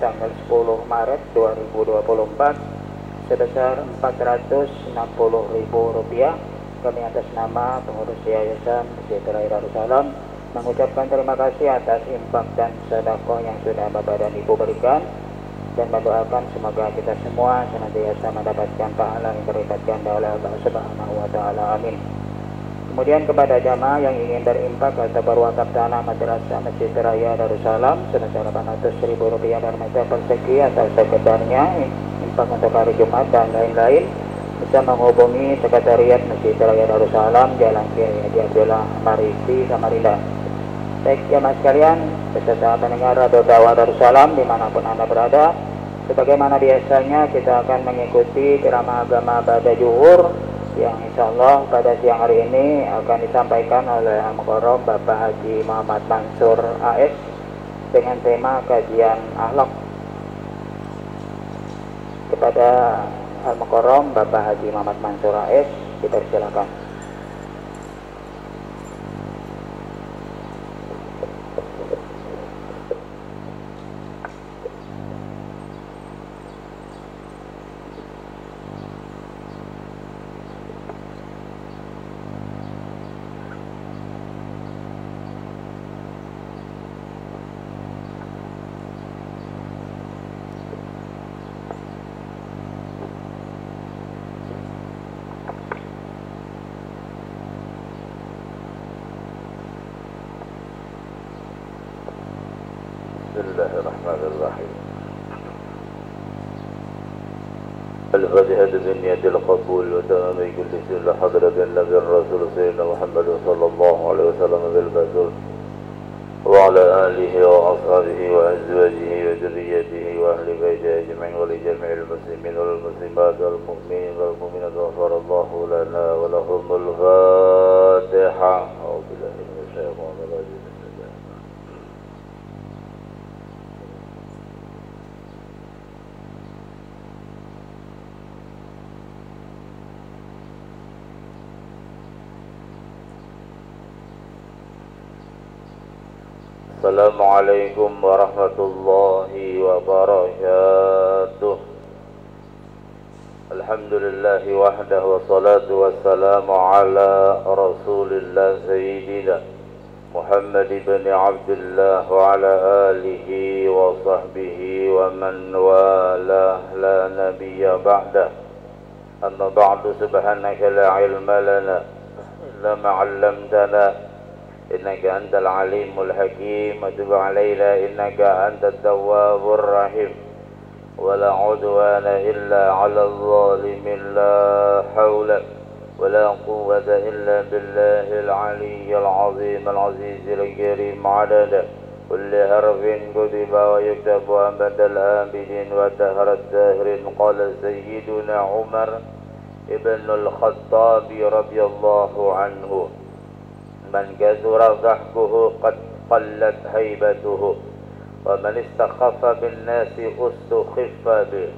tanggal 10 Maret 2024 sebesar Rp460.000. Kami atas nama pengurus Yayasan Masjid Raya Darussalam mengucapkan terima kasih atas infak dan sedekah yang sudah Bapak dan Ibu berikan, dan mendoakan semoga kita semua senantiasa mendapatkan pahala yang berlipat ganda oleh Allah Subhanahu wa taala. Amin. Kemudian kepada jamaah yang ingin berinfak atau berwakaf tanah madrasah Masjid Raya Darussalam sebesar Rp800.000 per meter persegi atau sekedarnya infak untuk hari Jumat dan lain-lain, bisa menghubungi Sekretariat Masjid Raya Darussalam, Jalan Kiai Haji Abdullah Marisi, Samarinda. Baik jamaah sekalian, beserta pendengar Radio Dakwah Darussalam dimanapun Anda berada, sebagaimana biasanya kita akan mengikuti ceramah agama pada Zuhur yang insya Allah pada siang hari ini akan disampaikan oleh Al-Mukarram Bapak Haji Muhammad Mansur AS dengan tema kajian akhlak. Kepada Al-Mukarram Bapak Haji Muhammad Mansur AS, kita silakan. Bismillahirrahmanirrahim. Al-Fatihah bin al-Qabul wa tamami kulli sirri hadratin Nabi Rasul Sayyidina Muhammad sallallahu alaihi wasallam bil batul wa ala alihi wa ashabihi wa azwajihi wa dhurriyyatihi wa ahli baitihi ajma'in wa li jami'il muslimin wal muslimat wal mu'minin wal mu'minat ghafarallahu lana wa lahumul Fatihah. A'udzu billahi minasy syaithanir rajim. Assalamualaikum warahmatullahi wabarakatuh. Alhamdulillahi wahdahu wassalatu wassalamu ala rasulillah sayyidina Muhammad ibn Abdullah wa ala alihi wa sahbihi wa man walah la nabiyya ba'dah. Amma ba'du, subhanaka la ilma lana illa ma 'allamtana إنك أنت العليم الحكيم وتب علينا إنك أنت التواب الرحيم ولا عدوان إلا على الظالمين لا حول ولا قوة إلا بالله العلي العظيم العزيز الكريم عدد كل حرف كتب ويكتب أبد الآبدين ودهر الداهرين. قال سيدنا عمر ابن الخطاب رضي الله عنه: من كثر ضحكه قد قلت هيبته ومن استخف بالناس استخف به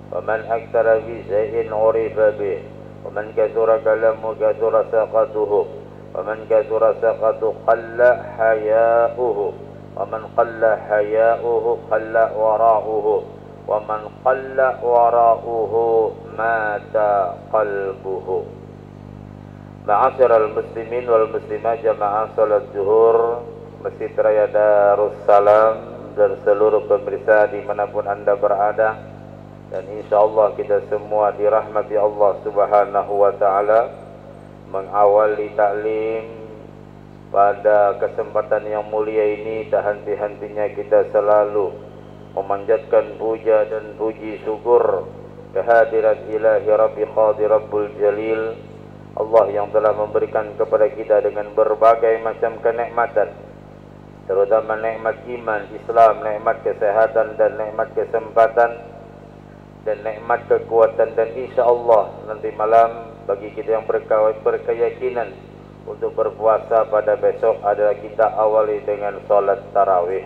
ومن أكثر في شيء عرف به ومن كثر كلامه كثر سخطه ومن كثر سخطه قل حياؤه ومن قل حياؤه قل وراؤه ومن قل وراؤه مات قلبه. Ma'asyiral muslimin wal muslimat jamaah salat zuhur Masjid Raya Darussalam dan seluruh pemirsa dimanapun Anda berada, dan insyaallah kita semua dirahmati Allah Subhanahu wa taala, mengawali taklim pada kesempatan yang mulia ini tak henti-hentinya kita selalu memanjatkan puja dan puji syukur kehadirat ilahi Rabbi Qadir Rabbul Jalil, Allah yang telah memberikan kepada kita dengan berbagai macam kenikmatan, terutama nikmat iman, Islam, nikmat kesehatan dan nikmat kesempatan dan nikmat kekuatan, dan insya Allah nanti malam bagi kita yang berkeyakinan untuk berpuasa pada besok adalah kita awali dengan sholat tarawih.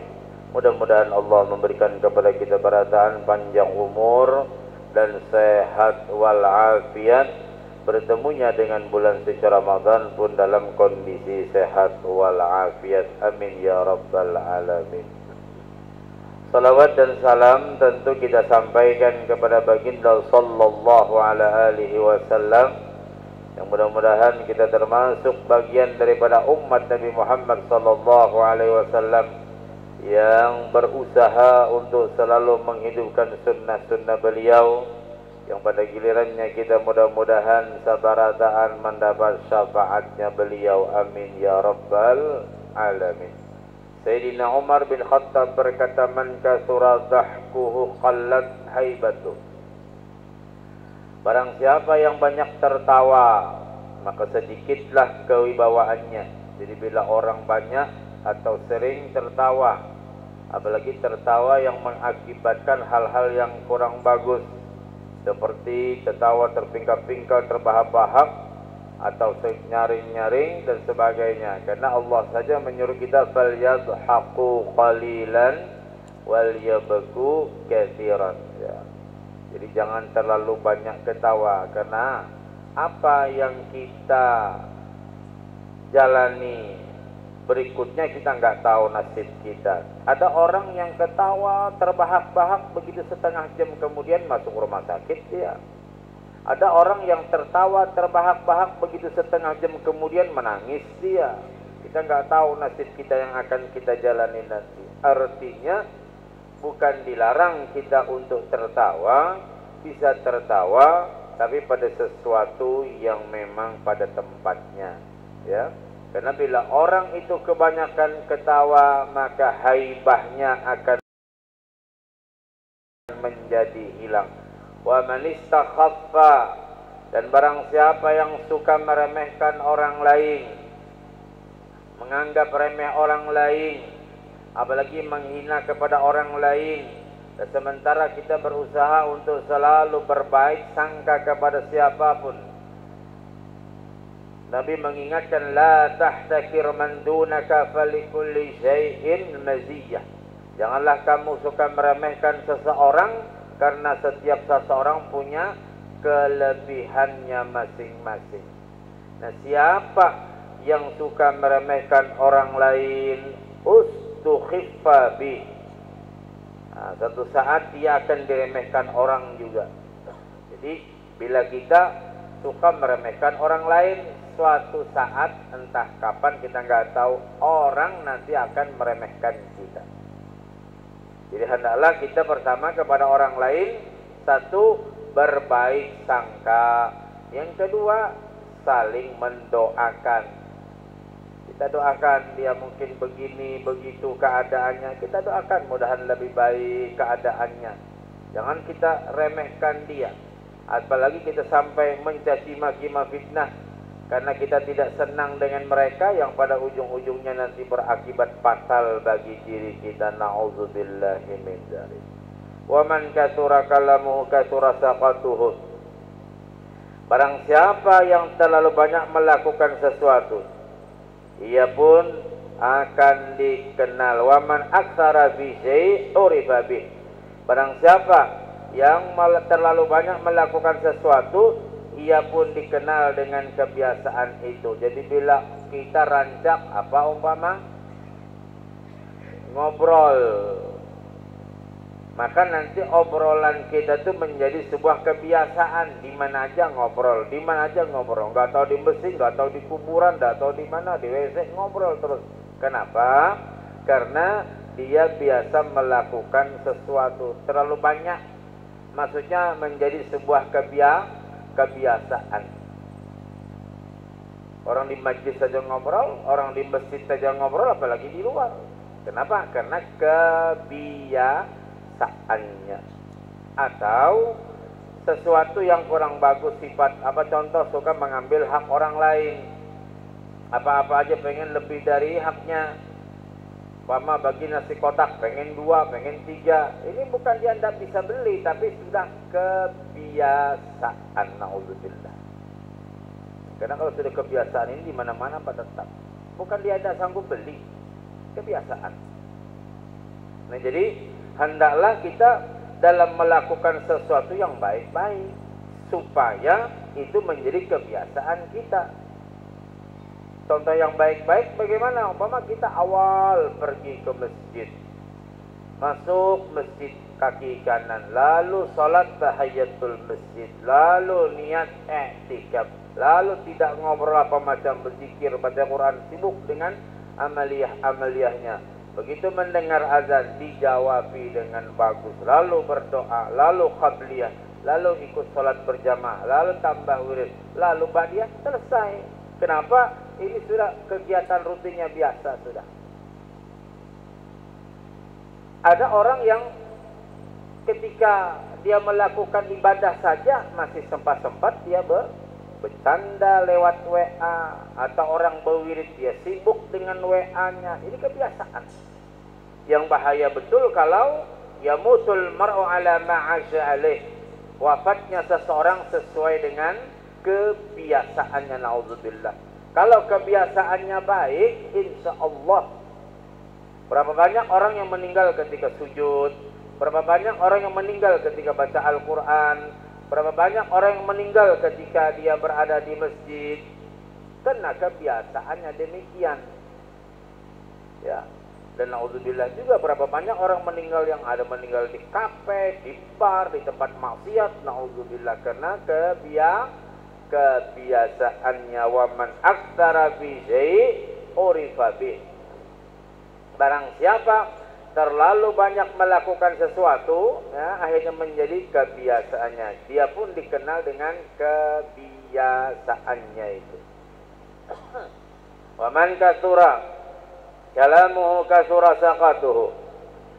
Mudah-mudahan Allah memberikan kepada kita barataan panjang umur dan sehat walafiat, bertemunya dengan bulan suci Ramadan pun dalam kondisi sehat walafiat. Amin ya rabbal alamin. Salawat dan salam tentu kita sampaikan kepada baginda sallallahu alaihi wasallam, yang mudah-mudahan kita termasuk bagian daripada umat Nabi Muhammad sallallahu alaihi wasallam yang berusaha untuk selalu menghidupkan sunnah-sunnah beliau, yang pada gilirannya kita mudah-mudahan sabarataan mendapat syafaatnya beliau. Amin ya rabbal alamin. Sayyidina Umar bin Khattab berkata, man kasura dhahkuhu qallat haibatuh. Barang siapa yang banyak tertawa, maka sedikitlah kewibawaannya. Jadi bila orang banyak atau sering tertawa, apalagi tertawa yang mengakibatkan hal-hal yang kurang bagus, seperti tertawa terpingkal-pingkal, terbahak-bahak, atau nyaring-nyaring dan sebagainya. Karena Allah saja menyuruh kita falyadhaqu qalilan wal yabku katsiran, ya. Jadi jangan terlalu banyak ketawa, karena apa yang kita jalani berikutnya kita nggak tahu nasib kita. Ada orang yang ketawa terbahak-bahak begitu setengah jam kemudian masuk rumah sakit dia. Ada orang yang tertawa terbahak-bahak begitu setengah jam kemudian menangis dia. Kita nggak tahu nasib kita yang akan kita jalani nanti. Artinya bukan dilarang kita untuk tertawa, bisa tertawa, tapi pada sesuatu yang memang pada tempatnya, ya. Karena bila orang itu kebanyakan ketawa, maka haibahnya akan menjadi hilang. Wa man istakhaffa, dan barang siapa yang suka meremehkan orang lain, menganggap remeh orang lain, apalagi menghina kepada orang lain, dan sementara kita berusaha untuk selalu berbaik sangka kepada siapapun. Nabi mengingatkan, la tahtakir man dunaka falikulli syai'in maziyah. Janganlah kamu suka meremehkan seseorang, karena setiap seseorang punya kelebihannya masing-masing. Nah, siapa yang suka meremehkan orang lain, ustukhiffa bih. Nah, satu saat dia akan diremehkan orang juga. Jadi bila kita suka meremehkan orang lain, suatu saat entah kapan kita nggak tahu orang nanti akan meremehkan kita. Jadi hendaklah kita pertama kepada orang lain, satu, berbaik sangka. Yang kedua, saling mendoakan. Kita doakan dia mungkin begini, begitu keadaannya. Kita doakan mudahan lebih baik keadaannya. Jangan kita remehkan dia. Apalagi kita sampai mencaci maki fitnah. Karena kita tidak senang dengan mereka, yang pada ujung-ujungnya nanti berakibat fatal bagi diri kita. Na'udzubillahi min dzalik. Wa man katsura kalamuhu katsura saqatuhu. Barang siapa yang terlalu banyak melakukan sesuatu, ia pun akan dikenal. Wa man aktsara fi syai' urifa bih. Barang siapa yang terlalu banyak melakukan sesuatu, ia pun dikenal dengan kebiasaan itu. Jadi bila kita rancak apa umpama ngobrol, maka nanti obrolan kita itu menjadi sebuah kebiasaan. Di mana aja ngobrol, di mana aja ngobrol. Nggak tahu di mesin, nggak tahu di kuburan, nggak tahu di mana, di WC ngobrol terus. Kenapa? Karena dia biasa melakukan sesuatu terlalu banyak. Maksudnya menjadi sebuah kebiasaan. Orang di majlis saja ngobrol, orang di masjid saja ngobrol, apalagi di luar. Kenapa? Karena kebiasaannya. Atau sesuatu yang kurang bagus sifat, apa contoh, suka mengambil hak orang lain. Apa-apa aja pengen lebih dari haknya. Pama bagi nasi kotak, pengen 2, pengen 3. Ini bukan dia tidak bisa beli, tapi sudah kebiasaan. Na'udzubillah. Karena kalau sudah kebiasaan ini di mana-mana pada tetap. Bukan dia tidak sanggup beli, kebiasaan. Nah, jadi hendaklah kita dalam melakukan sesuatu yang baik-baik, supaya itu menjadi kebiasaan kita. Contoh yang baik-baik bagaimana? Umpama kita awal pergi ke masjid, masuk masjid kaki kanan, lalu salat tahiyatul masjid, lalu niat i'tikaf, lalu tidak ngobrol apa macam, berzikir, baca Quran, sibuk dengan amaliyah-amaliyahnya. Begitu mendengar azan dijawabi dengan bagus, lalu berdoa, lalu qabliyah, lalu ikut salat berjamaah, lalu tambah wirid, lalu ba'diyah, selesai. Kenapa? Ini sudah kegiatan rutinnya biasa sudah. Ada orang yang ketika dia melakukan ibadah saja masih sempat-sempat dia bercanda lewat WA, atau orang berwirid dia sibuk dengan WA-nya. Ini kebiasaan. Yang bahaya betul kalau yamutul mar'u ala ma'asya alaih, wafatnya seseorang sesuai dengan kebiasaannya, naudzubillah. Kalau kebiasaannya baik, insya Allah. Berapa banyak orang yang meninggal ketika sujud, berapa banyak orang yang meninggal ketika baca Al-Quran, berapa banyak orang yang meninggal ketika dia berada di masjid, karena kebiasaannya demikian. Ya. Dan naudzubillah juga berapa banyak orang meninggal yang ada meninggal di kafe, di bar, di tempat maksiat, naudzubillah, karena kebiasaannya. Wa man aktsara fi syai' urifa bih. Barang siapa terlalu banyak melakukan sesuatu, ya, akhirnya menjadi kebiasaannya. Dia pun dikenal dengan kebiasaannya itu. Wa man katsura kalamuhu kasura saqatuhu.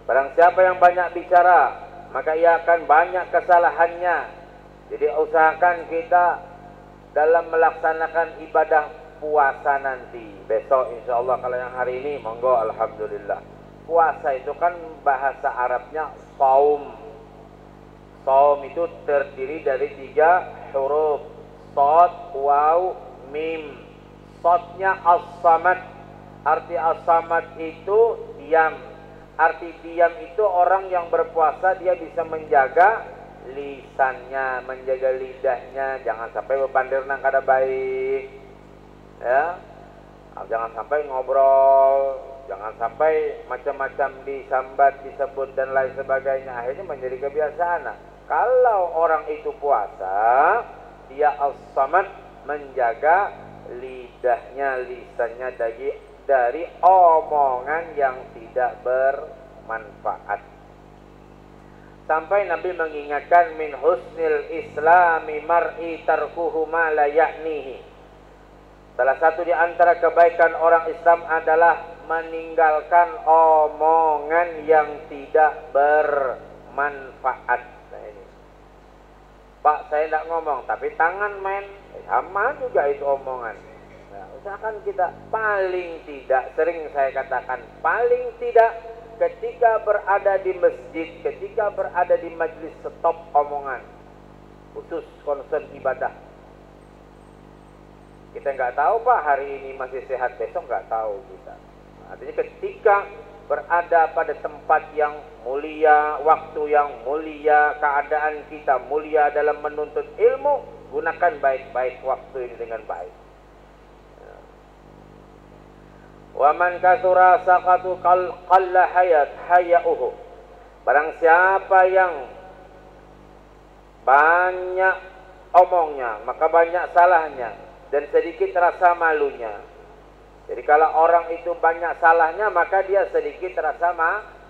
Barang siapa yang banyak bicara, maka ia akan banyak kesalahannya. Jadi usahakan kita dalam melaksanakan ibadah puasa nanti. Besok insyaallah, kalau yang hari ini monggo alhamdulillah. Puasa itu kan bahasa Arabnya saum. Saum itu terdiri dari 3 huruf. Shad, waw, mim. Shadnya as-samad. Arti as-samad itu diam. Arti diam itu orang yang berpuasa dia bisa menjaga lisannya, menjaga lidahnya, jangan sampai bepandir nang kada baik. Ya. Jangan sampai ngobrol, jangan sampai macam-macam disambat, disebut dan lain sebagainya. Akhirnya menjadi kebiasaan. Nah, kalau orang itu puasa, dia as-samad, menjaga lidahnya, lisannya dari omongan yang tidak bermanfaat. Sampai Nabi mengingatkan min husnil islami mar'i tarkuhu ma la ya'nihi. Salah satu di antara kebaikan orang Islam adalah meninggalkan omongan yang tidak bermanfaat. Nah ini. Pak, saya tidak ngomong, tapi tangan main, sama juga itu omongan. Nah, usahakan kita paling tidak, sering saya katakan, paling tidak ketika berada di masjid, ketika berada di majlis, stop omongan, khusus concern ibadah. Kita nggak tahu Pak, hari ini masih sehat, besok nggak tahu kita. Nah, artinya ketika berada pada tempat yang mulia, waktu yang mulia, keadaan kita mulia dalam menuntut ilmu, gunakan baik-baik waktu ini dengan baik. Wa man katsura saqatu qalla haya'uhu. Barang siapa yang banyak omongnya, maka banyak salahnya dan sedikit rasa malunya. Jadi kalau orang itu banyak salahnya, maka dia sedikit rasa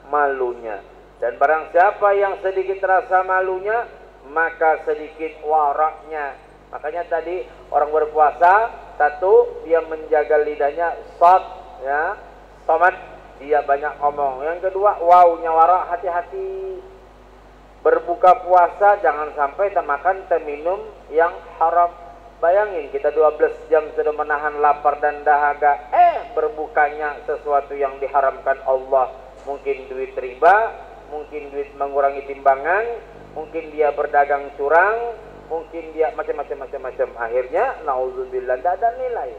malunya. Dan barang siapa yang sedikit rasa malunya, maka sedikit waraknya. Makanya tadi orang berpuasa, satu, dia menjaga lidahnya, shad, ya, samad, dia banyak omong. Yang kedua, wawnya warak, hati-hati. Berbuka puasa jangan sampai termakan terminum yang haram. Bayangin kita 12 jam sudah menahan lapar dan dahaga, berbukanya sesuatu yang diharamkan Allah. Mungkin duit riba, mungkin duit mengurangi timbangan, mungkin dia berdagang curang, mungkin dia macam-macam. Akhirnya naudzubillah, tidak ada nilai.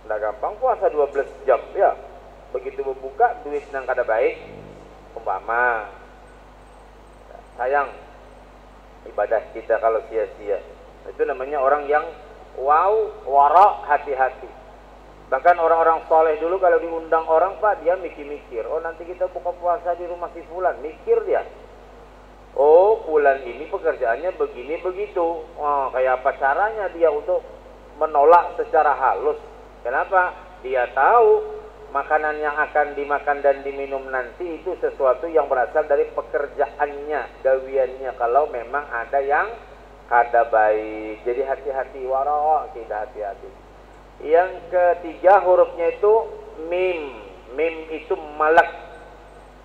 Tidak gampang puasa 12 jam ya. Begitu berbuka duit yang kada baik, umpama sayang ibadah kita kalau sia-sia. Itu namanya orang yang warak, hati-hati. Bahkan orang-orang soleh dulu kalau diundang orang, Pak, dia mikir-mikir. Oh, nanti kita buka puasa di rumah si fulan. Mikir dia. Oh, fulan ini pekerjaannya begini begitu. Oh, kayak apa caranya dia untuk menolak secara halus? Kenapa? Dia tahu makanan yang akan dimakan dan diminum nanti itu sesuatu yang berasal dari pekerjaannya, gawiannya. Kalau memang ada yang kada baik. Jadi hati-hati, wara, kita hati-hati. Yang ketiga hurufnya itu mim. Mim itu malak.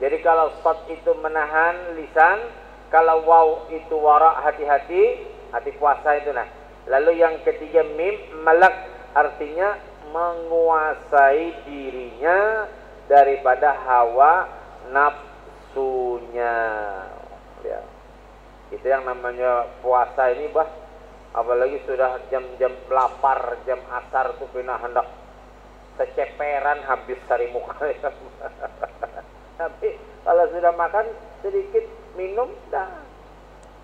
Jadi kalau shad itu menahan lisan, kalau waw itu wara, hati-hati, hati puasa itu nah. Lalu yang ketiga mim malak, artinya menguasai dirinya daripada hawa nafsunya. Ya. Itu yang namanya puasa ini, bah. Apalagi sudah jam-jam lapar, jam asar tuh pina hendak seceperan habis sari muka. Tapi kalau sudah makan sedikit minum dah.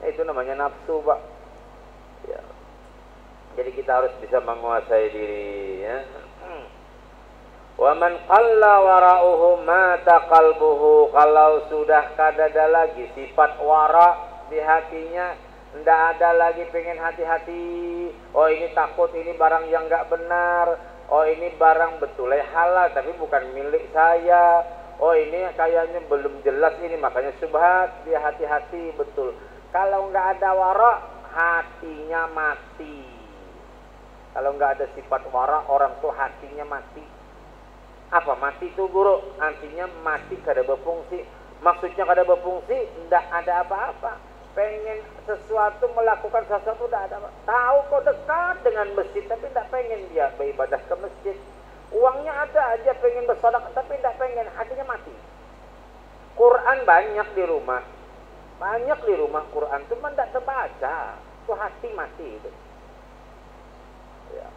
Itu namanya nafsu, Pak. Ya. Jadi kita harus bisa menguasai diri, ya. Wa man qalla wara'uhu mata qalbuhu. Kalau sudah kadada lagi sifat wara di hatinya, tidak ada lagi pengen hati-hati. Oh, ini takut ini barang yang nggak benar. Oh, ini barang betul halal tapi bukan milik saya. Oh, ini kayaknya belum jelas ini, makanya subhat. Dia hati-hati betul. Kalau nggak ada wara, hatinya mati. Kalau nggak ada sifat wara, orang tuh hatinya mati. Apa mati itu, guru? Artinya mati kada berfungsi. Maksudnya kada berfungsi, tidak ada apa-apa. Pengen sesuatu, melakukan sesuatu tidak ada. Tahu kok dekat dengan masjid tapi tidak pengen dia beribadah ke masjid. Uangnya ada aja pengen bersedekah tapi tidak pengen, hatinya mati. Quran banyak di rumah. Banyak di rumah Quran cuma tidak terbaca. Itu hati mati itu. Ya.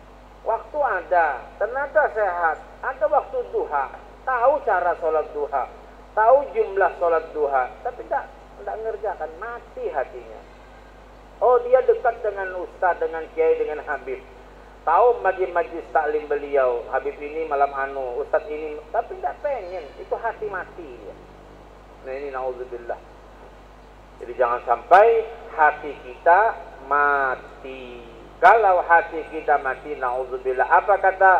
Waktu ada, tenaga sehat, ada waktu duha, tahu cara sholat duha, tahu jumlah sholat duha, tapi tidak ngerjakan, mati hatinya. Oh, dia dekat dengan ustaz, dengan kiai, dengan habib. Tahu majlis taklim beliau, habib ini malam anu, ustaz ini, tapi tidak pengen. Itu hati mati dia. Nah, ini naudzubillah. Jadi jangan sampai hati kita mati. Kalau hati kita mati, naudzubillah. Apa kata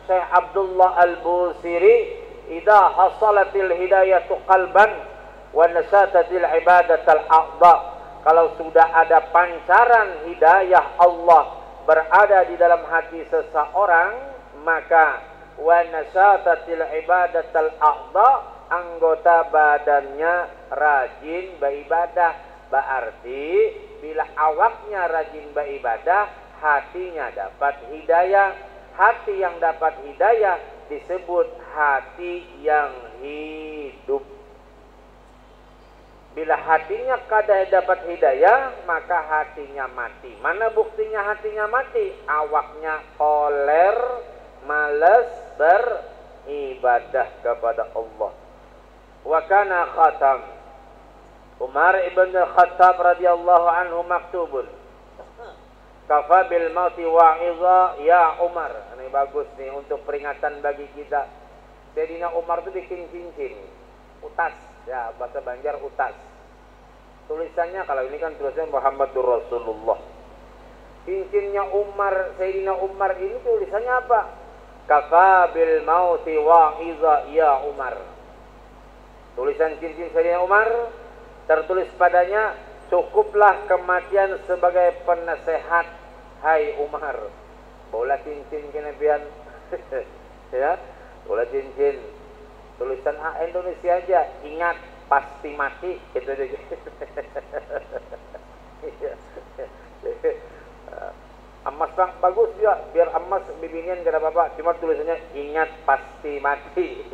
Syekh Abdullah Al-Busiri? Idza hasalatil hidayatu qalban wa nasatatil ibadatal a'dha. Kalau sudah ada pancaran hidayah Allah berada di dalam hati seseorang, maka wa nasatatil ibadatal a'dha, anggota badannya rajin beribadah. Berarti bila awaknya rajin beribadah, hatinya dapat hidayah. Hati yang dapat hidayah disebut hati yang hidup. Bila hatinya kada dapat hidayah, maka hatinya mati. Mana buktinya hatinya mati? Awaknya koler, malas beribadah kepada Allah. Wa kana khatam. Umar ibn Khattab radhiyallahu anhu maktubun. Kafa bil mauti wa'iza ya Umar. Ini bagus nih untuk peringatan bagi kita. Sayyidina Umar itu bikin cincin. Utas, ya bahasa Banjar utas. Tulisannya, kalau ini kan tulisannya Muhammadur Rasulullah. Cincinnya Umar, Sayyidina Umar ini tulisannya apa? Kafa bil mauti wa'iza ya Umar. Tulisan cincin Sayyidina Umar tertulis padanya, cukuplah kematian sebagai penasehat, hai Umar. Bola cincin kenabian. Ya, bola cincin. Tulisan Indonesia aja, ingat pasti mati, gitu aja. Emas bang, bagus juga, biar emas bibinian gak ada apa-apa, cuma tulisannya ingat pasti mati.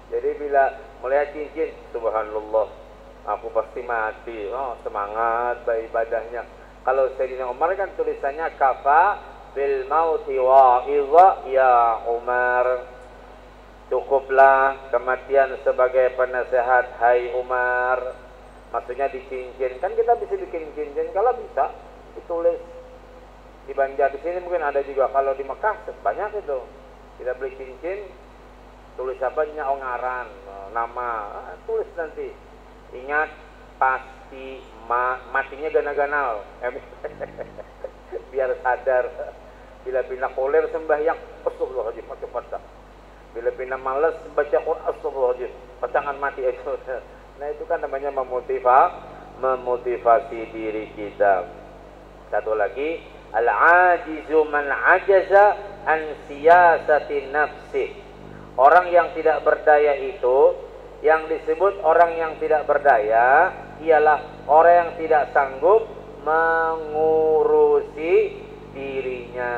Jadi bila melihat cincin, subhanallah, aku pasti mati. Oh, semangat beribadahnya. Kalau Sayyidina Umar kan tulisannya kafa bil mauti wa'iza ya Umar. Cukuplah kematian sebagai penasehat, hai Umar. Maksudnya di cincin. Kan kita bisa bikin cincin, kalau bisa ditulis. Di Banjar di sini mungkin ada juga, kalau di Mekah banyak itu. Kita beli cincin, tulis apa? Ngaran, nama, tulis nanti. Ingat, pasti matinya ganal-ganal. Biar sadar. Bila pina koler sembahyang, astagfirullahaladzim, cepat dah. Bila pina malas baca Quran, astagfirullahaladzim, pasangan mati itu. Nah itu kan namanya memotivasi diri kita. Satu lagi, al-ajizu man ajaza an siyasati nafsi. Orang yang tidak berdaya itu, yang disebut orang yang tidak berdaya ialah orang yang tidak sanggup mengurusi dirinya.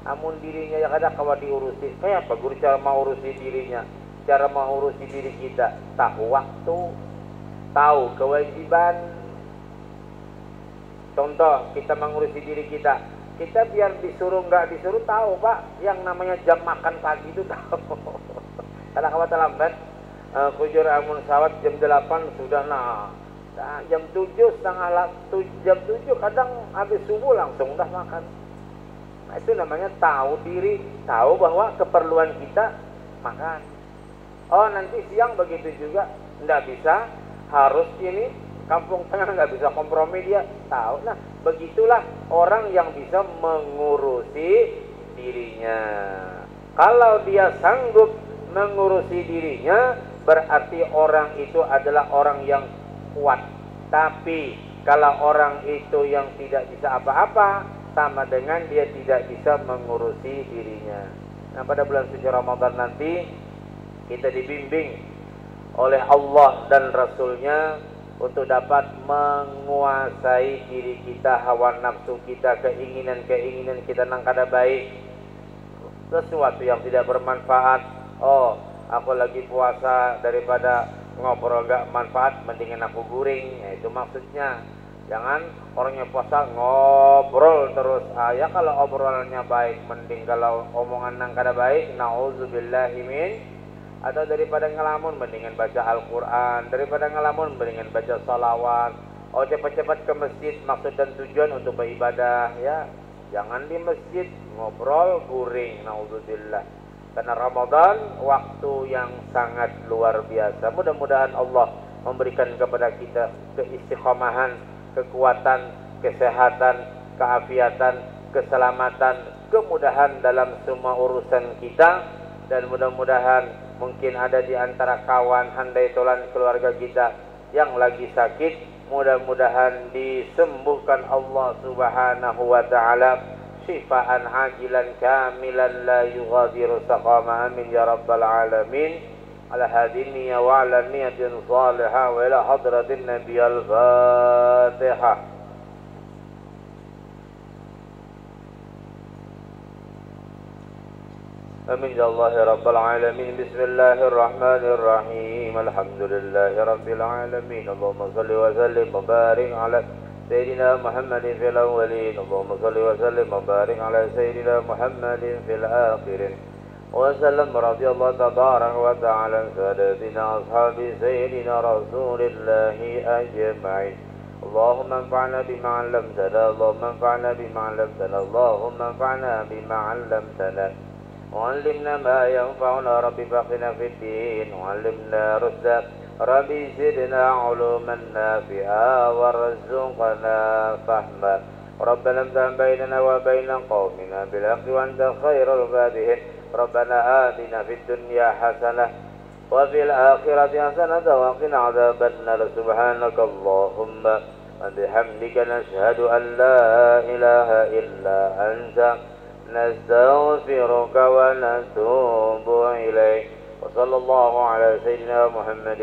Namun dirinya yang ada kalau diurusi, kayak apa guru cara mau urusi dirinya? Cara mau urusi diri kita, tahu waktu, tahu kewajiban. Contoh, kita mengurusi diri kita, kita biar disuruh nggak disuruh tahu Pak, yang namanya jam makan pagi itu tahu. Karena kalau terlambat, kujur amun sawat jam 8 sudah jam 7 jam 7 kadang habis subuh langsung udah makan. Nah itu namanya tahu diri, tahu bahwa keperluan kita makan. Oh nanti siang begitu juga, nggak bisa, harus ini kampung tengah, nggak bisa kompromi, dia tahu. Nah begitulah orang yang bisa mengurusi dirinya. Kalau dia sanggup mengurusi dirinya, berarti orang itu adalah orang yang kuat. Tapi kalau orang itu yang tidak bisa apa-apa, sama dengan dia tidak bisa mengurusi dirinya. Nah pada bulan suci Ramadan nanti kita dibimbing oleh Allah dan Rasulnya untuk dapat menguasai diri kita, hawa nafsu kita, keinginan-keinginan kita nang kada baik, sesuatu yang tidak bermanfaat. Oh aku lagi puasa, daripada ngobrol gak manfaat mendingan aku guring. Ya, itu maksudnya. Jangan orangnya puasa ngobrol terus. Ya kalau obrolannya baik, mending. Kalau omongan nang kada baik, na'udzubillahimin. Atau daripada ngelamun mendingan baca Al-Quran, daripada ngelamun mendingan baca salawat. Oh cepat-cepat ke masjid, maksud dan tujuan untuk beribadah. Ya jangan di masjid ngobrol guring, na'udzubillah. Karena Ramadan waktu yang sangat luar biasa. Mudah-mudahan Allah memberikan kepada kita keistiqomahan, kekuatan, kesehatan, keafiatan, keselamatan, kemudahan dalam semua urusan kita. Dan mudah-mudahan mungkin ada di antara kawan handai tolan keluarga kita yang lagi sakit, mudah-mudahan disembuhkan Allah Subhanahu wa ta'ala syifaan ajilan kamilan la yughadiru saqama, amin ya rabbal alamin. Ala hadhihi niyya wa ala niyatin salihah wa ila hadratin nabiy al-fatihah. Amin ya Allah ya rabbal alamin. Bismillahirrahmanirrahim. Alhamdulillahi rabbil alamin. Allahumma salli wa sallim wa barik ala سيدنا محمد في الأولين. اللهم صل وسلم وبارك على سيدنا محمد في الآخرين وسلم. رضي الله تبارك وتعالى عن سادتنا أصحاب سيدنا رسول الله أجمعين. اللهم انفعنا بما علمتنا. اللهم انفعنا بما علمتنا. اللهم انفعنا بما علمتنا وعلمنا ما ينفعنا. رب فقهنا في الدين وعلمنا رشدا. ربي زدنا علوما نافعا وارزقنا فهما. ربنا امتحن بيننا وبين قومنا بالحق وانت خير الفاتحين. ربنا آتنا في الدنيا حسنة وفي الآخرة حسنة وقنا عذاب النار. سبحانك اللهم وبحمدك نشهد أن لا إله إلا أنت نستغفرك ونتوب إليك. وصلى الله على سيدنا محمد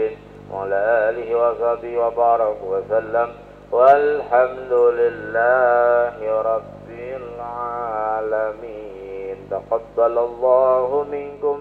وعلى آله وصحبه وبارك وسلم والحمد لله رب العالمين. تقبل الله منكم